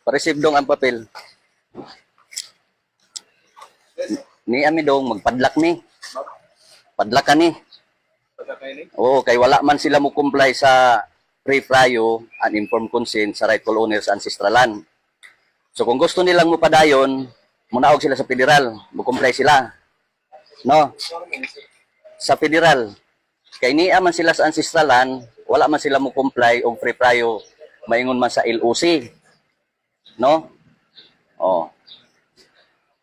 Pa-receive dong ang papel. Ni ami dong magpadlak ni. Padlak ka ni. Oo, kay wala man sila mo comply sa free prayo and informed consent sa rightful owners ancestral land. So kung gusto nilang mo padayon, munaog sila sa federal, mo comply sila. No? Sa federal. Kay niya man sila sa ancestral land, wala man sila mo comply og free prayo, maingon man sa LOC. No? Oh.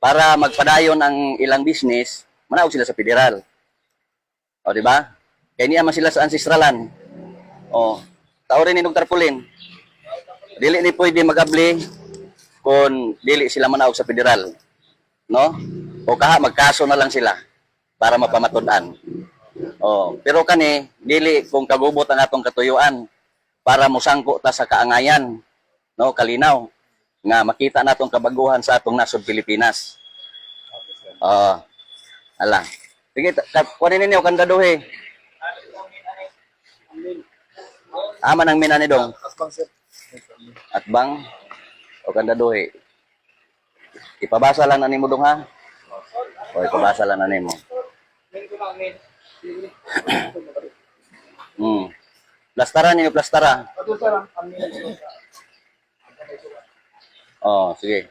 Para magpadayon ang ilang business, manawag sila sa federal. O, di ba? Kaya niya man sila sa ancestralan. O, tao rin inog tarpulin. Dili ni pwede magabli kung dili sila manawag sa federal. No? O kaha, magkaso na lang sila para mapamatudan. O, pero kani, dili kung kagubot ang atong katuyuan para musangko ta sa kaangayan. No? Kalinaw. Nga makita natong kabaguhan sa atong nasod Pilipinas. Ala. Sige, kunin ninyo kandaduhe. Aman ang minani dong. At bang o kandaduhe. Ipabasa lang na nimo dong ha. O ipabasa lang na nimo. Plastara ninyo, plastara. Oh, sige.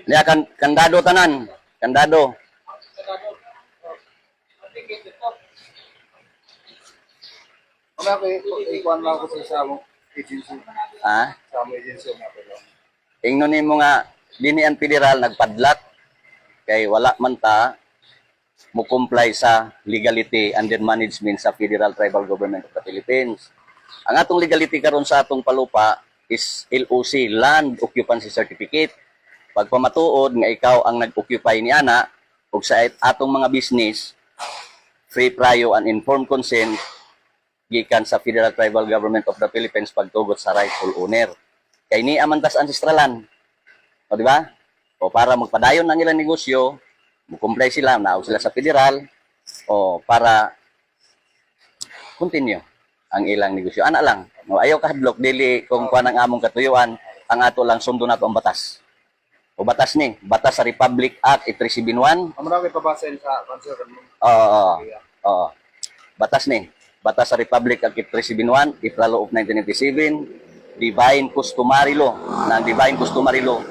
Niya kandado tanan, kandado. Ikuan lang ko sa mo agency. Ha? Sa mo agency na pero. Ingnon nimo nga dinhi ang federal nagpadlak kay wala man ta mo comply sa legality and then management sa Federal Tribal Government of the Philippines. Ang atong legality karon sa atong palupa is LOC, Land Occupancy Certificate. Pagpamatuod nga ikaw ang nag-occupy ni ana ug sa atong mga business, free prayo and informed consent gikan sa Federal Tribal Government of the Philippines pagtugot sa rightful owner. Kay ni amantas ancestralan. O di ba? O para magpadayon ang ilang negosyo, mo-comply sila, naog sila sa federal o para continue ang ilang negosyo. Ana lang. No, ayaw kahadlok dili kung kuan ang among katuyuan, ang ato lang sundo nato ang batas. O batas ni, batas sa Republic Act 8371. Amo na kay pabasahin sa council kan mo. Oo. Batas ni, batas sa Republic Act 8371, April of 1997, Divine Customary Law. Na Divine Customary Law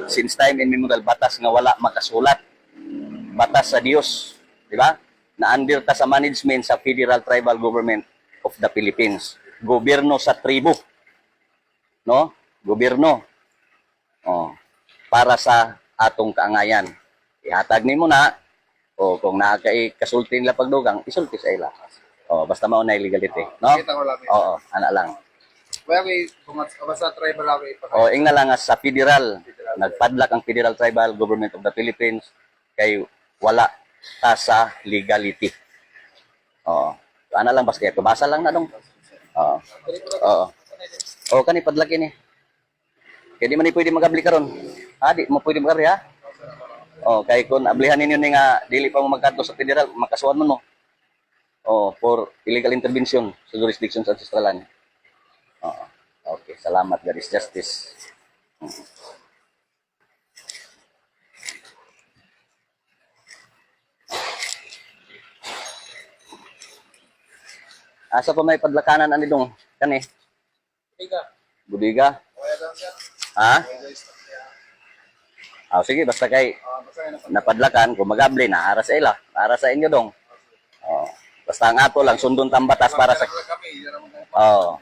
since time immemorial batas nga wala makasulat. Batas sa Dios, di ba? Na under ta sa management sa Federal Tribal Government of the Philippines. Gobyerno sa tribo. No? Gobyerno. Oh, para sa atong kaangayan. Ihatag nimo na o kung naa kay kasulti nila pagdugang, isulti sa ila. Oh, basta mao na legality, no? Kita ko lang. Oo, ana lang. Kaya kay basta tribal lang kay O ingna lang nga sa federal, nagpadlak ang Federal Tribal Government of the Philippines kay wala ta sa legality. Oo. Ana lang basta kay basa lang na dong. Oo. Oo. O kani padlak ini. Kay di man ni pwede magabli karon. Ha, di mo pwede magabli ha? O kay kun ablihan ninyo ni nga dili pa mo magkadto sa federal, makasuhan mo no. O for illegal intervention sa jurisdiction sa ancestralan. Oo. Okay, salamat. God is justice. Asa pa may padlakanan ani dong? Kani? Budiga. Ha? Sige, basta kay napadlakan, kung magabli na, ara sa ila. Ara sa inyo dong. Oh. Basta ang ato lang, sundon tang batas para sa... Oh.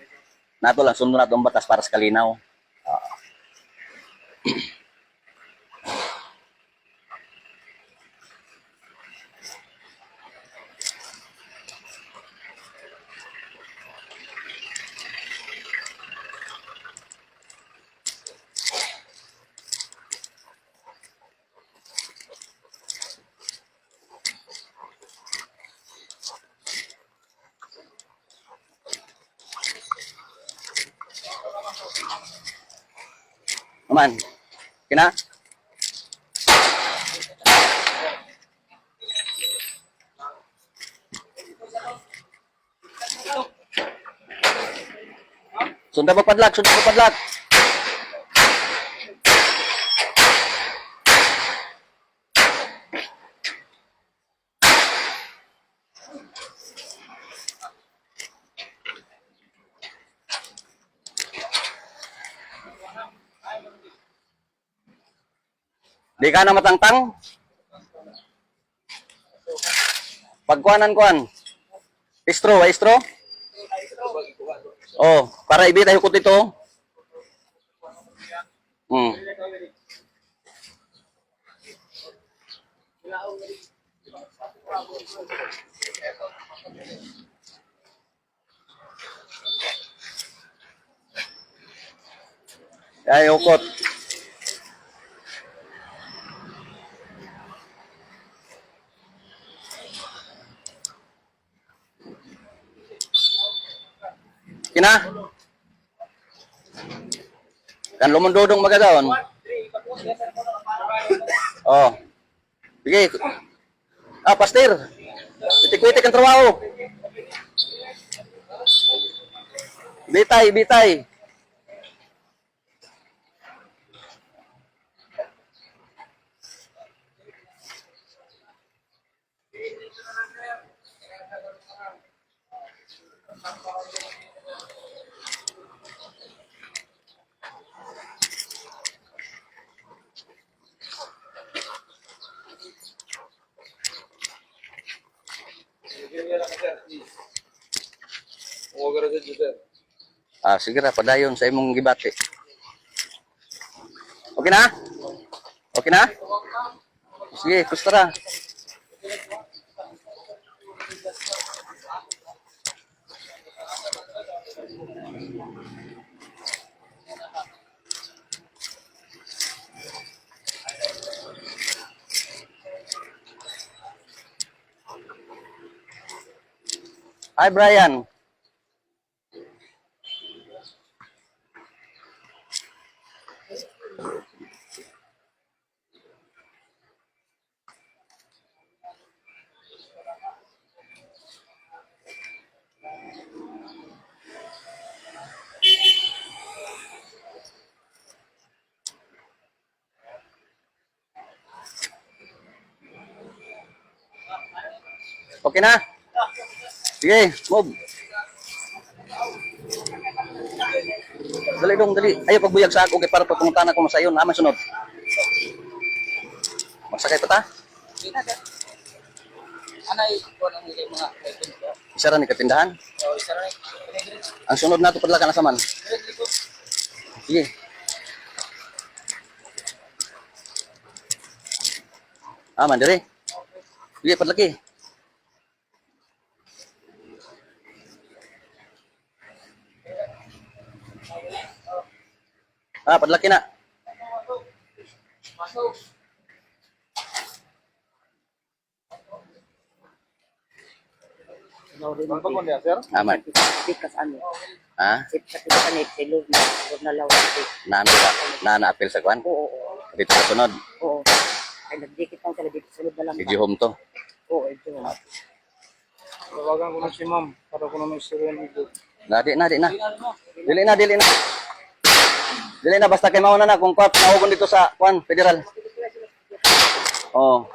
Nato lang, sundon nato ang batas para sa kalinaw. Oh. Aman. Kina? Sunda magpadlak, sunda magpadlak. Di ka na matangtang? Pagkuhanan-kuhan. Istro, istro? Oh, para ibita hukot ito. Hmm. Ay, hukot. Kina? Kan lumundodong magadaon. Oh. Sige. Ah, pastir. Itik-itik ang trabaho. Bitay, bitay. Huwag ka rin dito, sir. Ah, sige ra, padayon sa imong gibati. Okay na? Okay na? Sige, kustara. Hi, Brian. Okay na? Sige, move. Dali dong, dali. Ayaw pagbuyag sa ako kay para pagpuntahan ako masayon. Naman sunod. Magsakay pa ta? Anay, kung anong mga items ko. Isa ra ni katindahan. So, isa rin. Ang sunod na to padla ka na saman. Sige. Ah, mandiri. Sige, padlaki. Ah, padlaki na. Ano ba niya, sir? Aman. Bikas ano, Ah, sip sa tisanit, silog na lawan. nana apel sa kwan. Oo, oo, Dito sa sunod. oo. Ay, nagdikit lang sila dito, silog na lang. Digi home to. Oo, ito. Tawagan ko na si ma'am para ko na may istorya dito. Nadi na, di na. Dili na, dili na. Dili na, basta kay mauna na kung kwat naugon dito sa kwan, federal. Oh.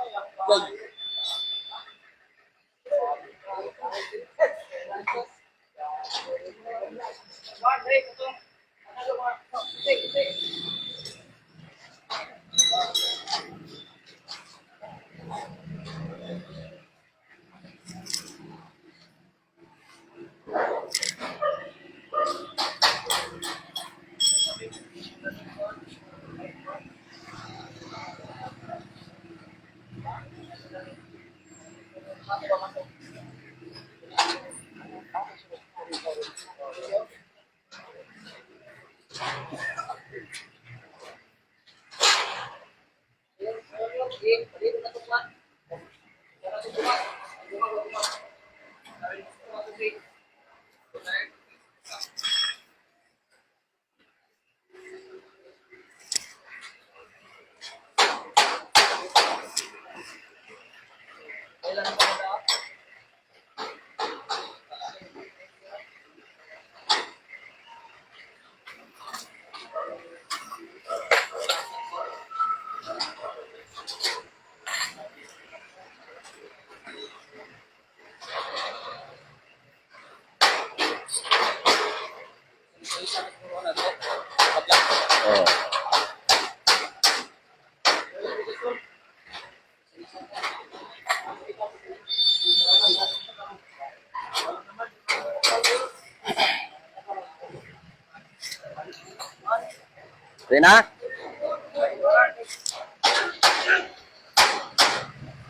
Dili na?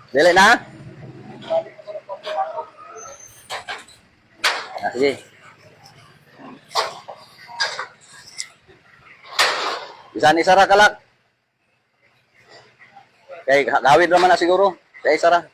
Dili na? Ah, sige. Bisan isara ka lang. Kay gawid naman na siguro. Kay isara.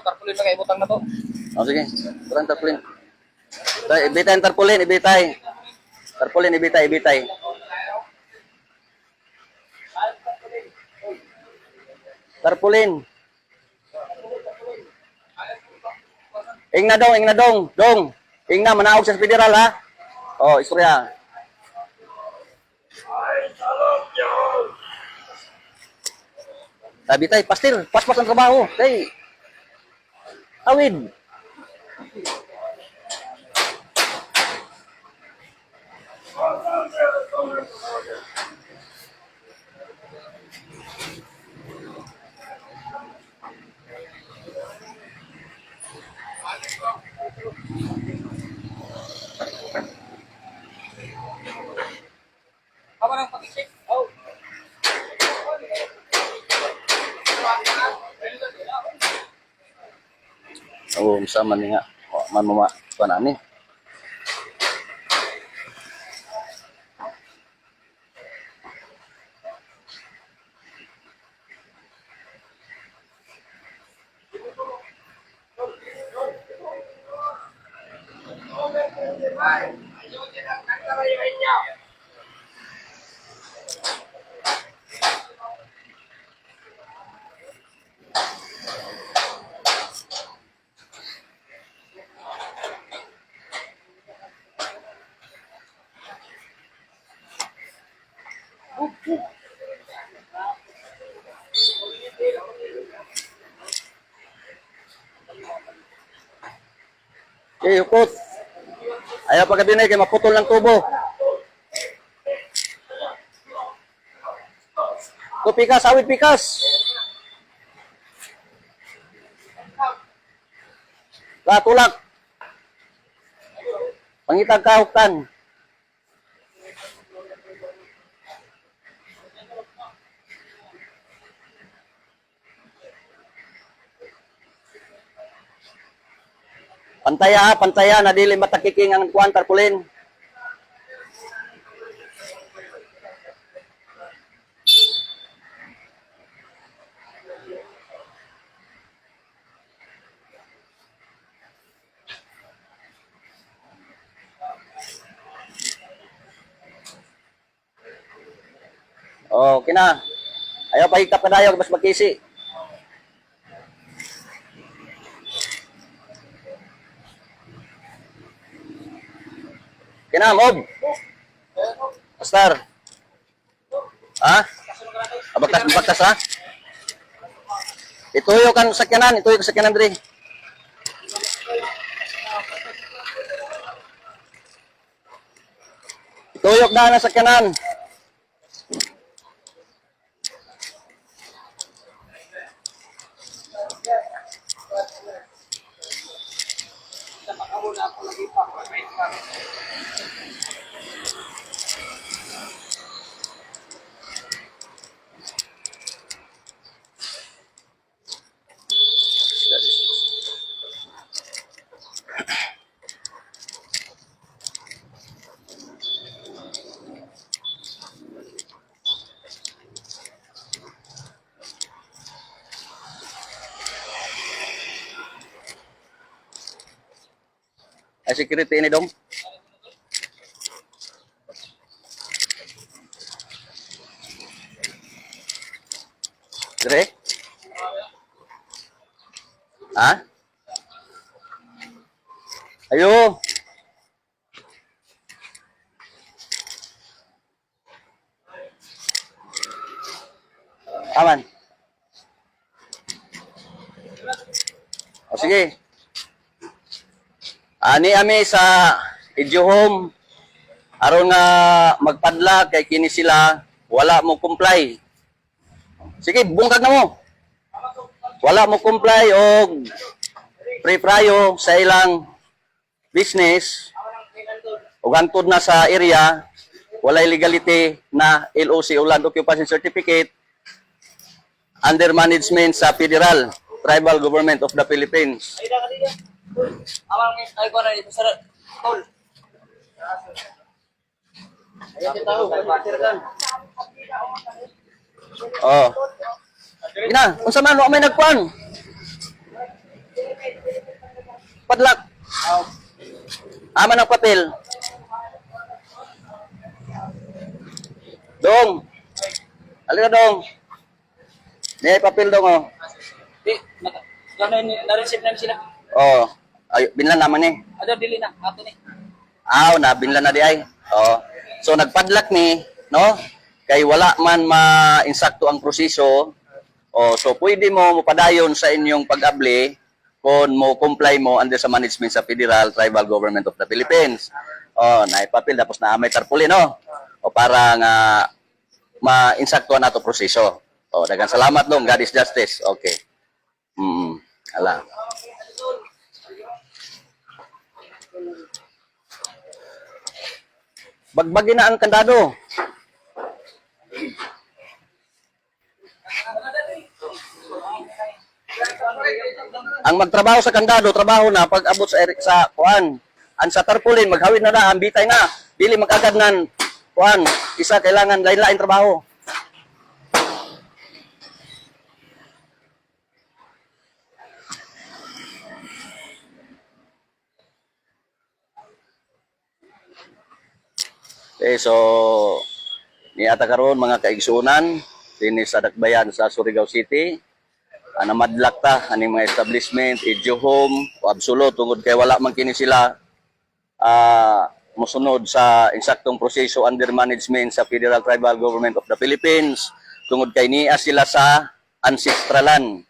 Tarpulin na kayo butang na to. O sige. Kurang tarpulin. Ibitay ang tarpulin. Ibitay. Tarpulin, ibitay, ibitay. Tarpulin. Ing na dong, ing na dong. Dong. Ing na, manaog sa federal ha. Oh, istorya. Sabi tay, pastil, paspas ang trabaho. Tay, awid. Apa nang pag-check? Oh. Oh, sama ni nga. Oh, man mama kuan ani. Eh, ukot. Ayaw pa kabinay kay maputol ng tubo. Ito pikas, awit pikas. Tulak. Pangitag kahuktan. Pantaya, pantaya, na dili matakiking ang kuan tarpulin. Oh, kina. Ayaw pa higtap kadayo mas magkisi. Kina, mob. Pastor. Ha? Abagtas, abagtas ha? Ituyo kan sakyanan, ituyo kan sakyanan diri. Ituyok na na sakyanan. Ay, security ini dong. Dire? Ha? Ayo. Aman. O sige. Ani ami sa Idiohom aron nga magpadla kay kini sila wala mo comply. Sige, bungkag na mo. Wala mo comply og pre-prayo sa ilang business ug hangtod na sa area walay legality na LOC o Land Occupation Certificate under management sa Federal Tribal Government of the Philippines. Oh. Ina, unsa man wa may nagkuan? Padlak. Aman ang papel. Dong. Alika dong. May papel dong oh. Di, na-receive namin sila. Oh. Ay, binlan naman eh. Ada dili na, ato ni. Aw, nabinlan na di ay. Oh. So nagpadlak ni, no? Kay wala man ma-insakto ang proseso. Oh, so pwede mo mopadayon sa inyong pag-abli kung mo comply mo under sa management sa Federal Tribal Government of the Philippines. Oh, naipapil tapos na may tarpaulin, no? O para nga ma-insaktuhan nato proseso. Oh, daghang salamat dong. God is justice. Okay. Ala. Bagbagi na ang kandado. Ang magtrabaho sa kandado, trabaho na pag abot sa kuan. Ang sa tarpaulin maghawid na ang bitay na. Dili magagad nan kuan, isa kailangan lain-lain trabaho. Okay, so niata karon mga kaigsunan dinhi sa Dakbayan sa Surigao City. Namadlak ta aning mga establishment, Idiohom o Absolute tungod kay wala man kini sila mosunod sa insaktong proseso under management sa Federal Tribal Government of the Philippines tungod kay niya sila sa ancestralan.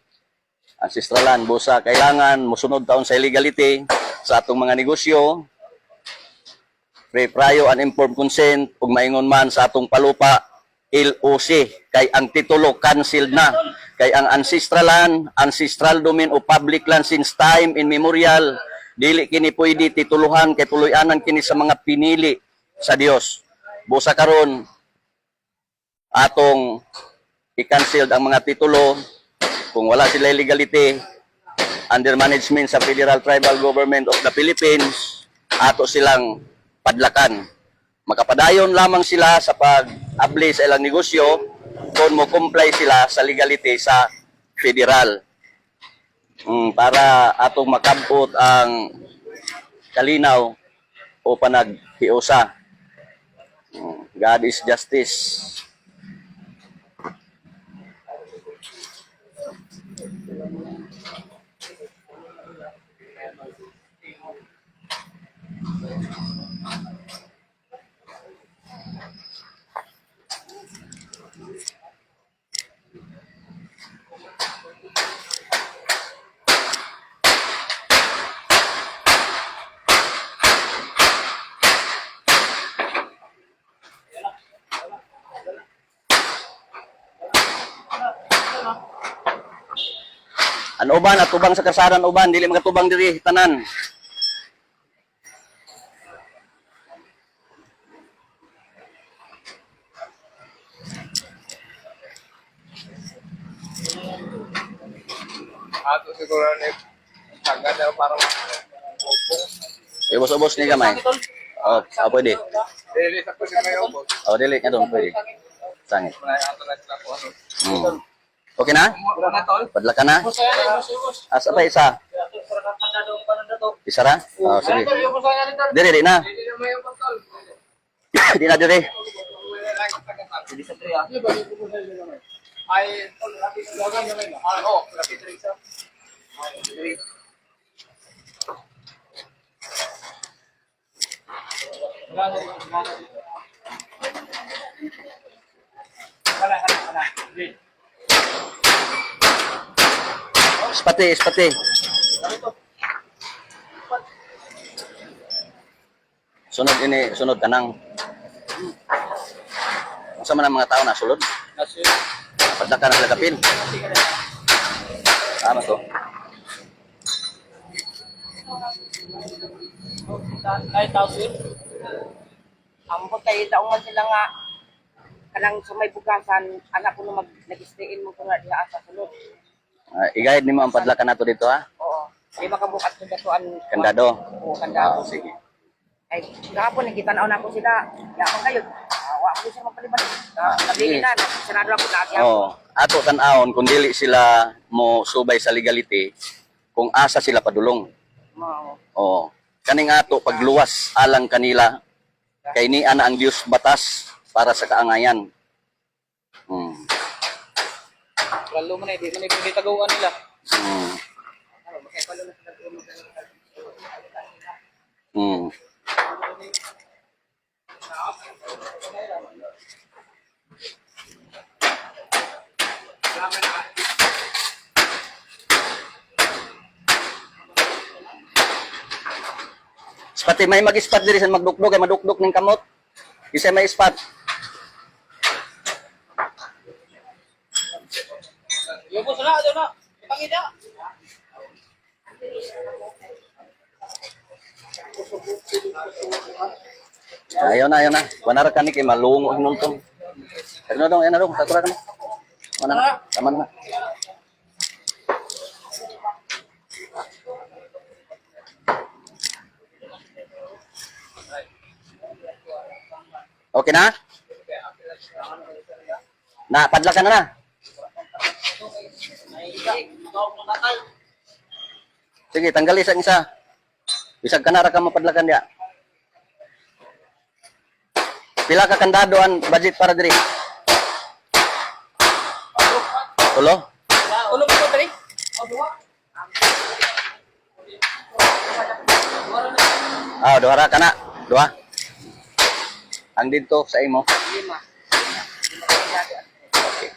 Ancestralan busa kailangan mosunod taon sa legality sa atong mga negosyo. Pre-prayo and informed consent ug maingon man sa atong palupa LOC kay ang titulo canceled na kay ang ancestral domain o public land since time immemorial dili kini pwede tituluhan kay puloy-anan kini sa mga pinili sa Dios. Busa karon atong i-cancel ang mga titulo kung wala sila legality under management sa Federal Tribal Government of the Philippines ato silang padlakan. Makapadayon lamang sila sa pag-abli sa ilang negosyo kung mo comply sila sa legality sa federal. Para atong makabot ang kalinaw o panaghiusa. God is justice. An uban atubang sa kasaran uban dili makatubang diri tanan. Ato siguro ni sagad daw parang Ubos-ubos ni gamay. Oh, pwede. dili sa kusi may ubos. Oh, dili ka doon pwede. Sangit. Ato na sila ko ano. Okay na? Mura na tol. Padla ka na? Busaya na ubos. Asa ba isa? Isa ra? Oh, sige. Diri, di na. Dili na may ubos tol. Di na diri. Dili sa triya. Ay tol laki slogan na may. Oh, laki triya. Espati, espati. Sunod ini, sunod kanang. Masa man ang mga tao na sulod? Padlakan ang lagapin. Tama to. Ay, tawid. Ambot kayo daong man sila nga kanang sa may bugasan, anak ko na nag-stayin mo ko nga diha sa sulod. I-guide nimo ang padlakan nato dito ha. Oo. Di makabukat sa datuan. Kandado. Oo, kandado. Sige. Ay, kahapon nakita na ako sila. Yaman kayo. Awa mo siya magpaliban. Nabili na, sarado ako na siya. Oh, ato tan-aon kung dili sila mo subay sa legality, kung asa sila padulong. Oo. Oh, kaning ato pagluwas alang kanila kay ni ana ang Dios batas para sa kaangayan. Hmm. Lalo man di man pwede tagawan nila. Hmm. Hmm. Spati may mag-spot diri sa magdukdok kay madukdok ning kamot. Isa may spot. Yo po sala, do na. Pangida. Ayaw na. Wanara ka ni kay malungo hinultong. Ano dong, ano dong, tatura ka na. Mana na, tama na. Okay na? Na, padlakan na na. Sige, tanggali sa isa. Bisag ka na ra ka mapadlakan dia. Pila ka kandado ang budget para diri? Tulo? Ulo po dali. Duha ra ka na. Duha. Ang dito sa imo. 5. Okay.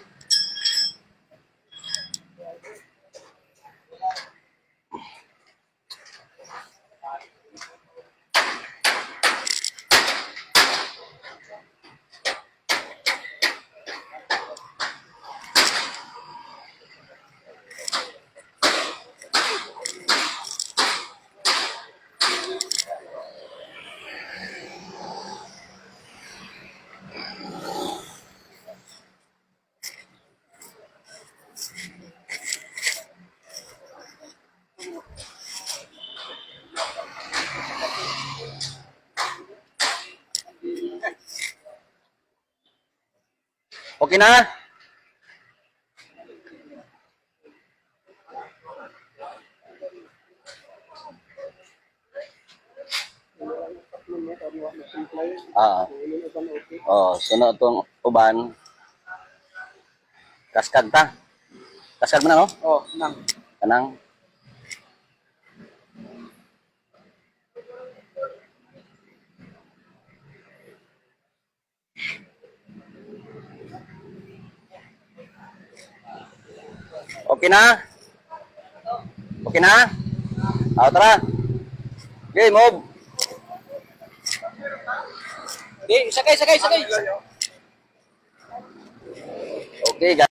Okay na? Sunod itong uban. Kaskag ta. Kaskag mo na, no? Oh, nang. Kanang. Okay na? Okay na? Tara. Okay, move. Di, sakay. Okay, guys.